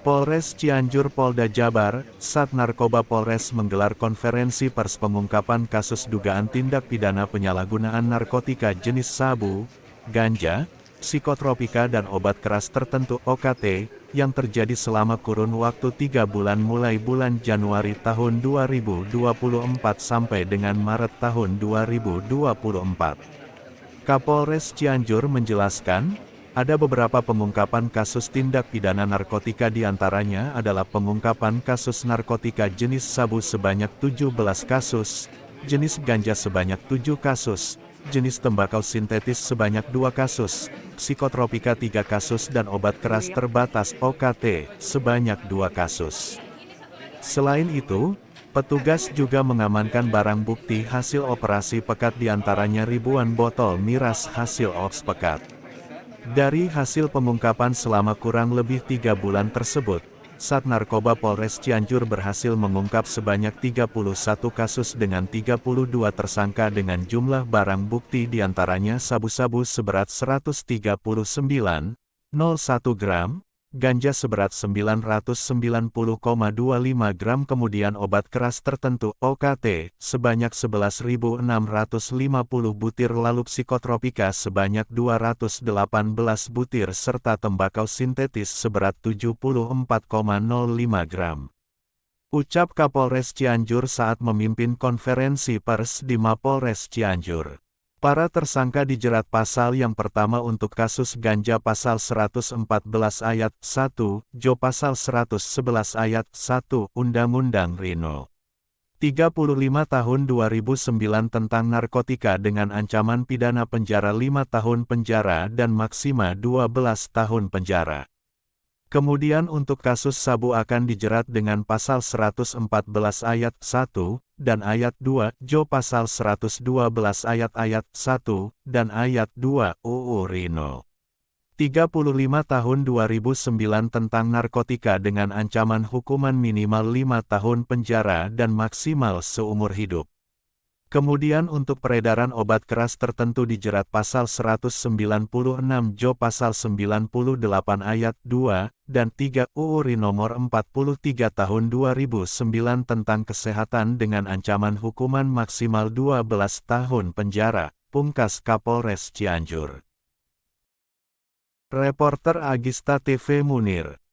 Polres Cianjur Polda Jabar, Sat Narkoba Polres menggelar konferensi pers pengungkapan kasus dugaan tindak pidana penyalahgunaan narkotika jenis sabu, ganja, psikotropika dan obat keras tertentu (OKT) yang terjadi selama kurun waktu 3 bulan mulai bulan Januari tahun 2024 sampai dengan Maret tahun 2024. Kapolres Cianjur menjelaskan, ada beberapa pengungkapan kasus tindak pidana narkotika diantaranya adalah pengungkapan kasus narkotika jenis sabu sebanyak 17 kasus, jenis ganja sebanyak 7 kasus, jenis tembakau sintetis sebanyak 2 kasus, psikotropika 3 kasus dan obat keras terbatas (OKT) sebanyak 2 kasus. Selain itu, petugas juga mengamankan barang bukti hasil operasi pekat diantaranya ribuan botol miras hasil ops pekat. Dari hasil pengungkapan selama kurang lebih 3 bulan tersebut, Sat Narkoba Polres Cianjur berhasil mengungkap sebanyak 31 kasus dengan 32 tersangka dengan jumlah barang bukti diantaranya sabu-sabu seberat 139,01 gram, ganja seberat 990,25 gram kemudian obat keras tertentu (OKT) sebanyak 11.650 butir lalu psikotropika sebanyak 218 butir serta tembakau sintetis seberat 74,05 gram. Ucap Kapolres Cianjur saat memimpin konferensi pers di Mapolres Cianjur. Para tersangka dijerat pasal yang pertama untuk kasus ganja pasal 114 ayat 1, Jo pasal 111 ayat 1 Undang-Undang Rino. 35 tahun 2009 tentang narkotika dengan ancaman pidana penjara 5 tahun penjara dan maksima 12 tahun penjara. Kemudian untuk kasus sabu akan dijerat dengan pasal 114 ayat 1 dan ayat 2, Jo pasal 112 ayat 1 dan ayat 2 UU Rino. 35 tahun 2009 tentang narkotika dengan ancaman hukuman minimal 5 tahun penjara dan maksimal seumur hidup. Kemudian untuk peredaran obat keras tertentu dijerat pasal 196 Jo pasal 98 ayat 2 dan 3 UU RI nomor 43 tahun 2009 tentang kesehatan dengan ancaman hukuman maksimal 12 tahun penjara, pungkas Kapolres Cianjur. Reporter Agista TV Munir.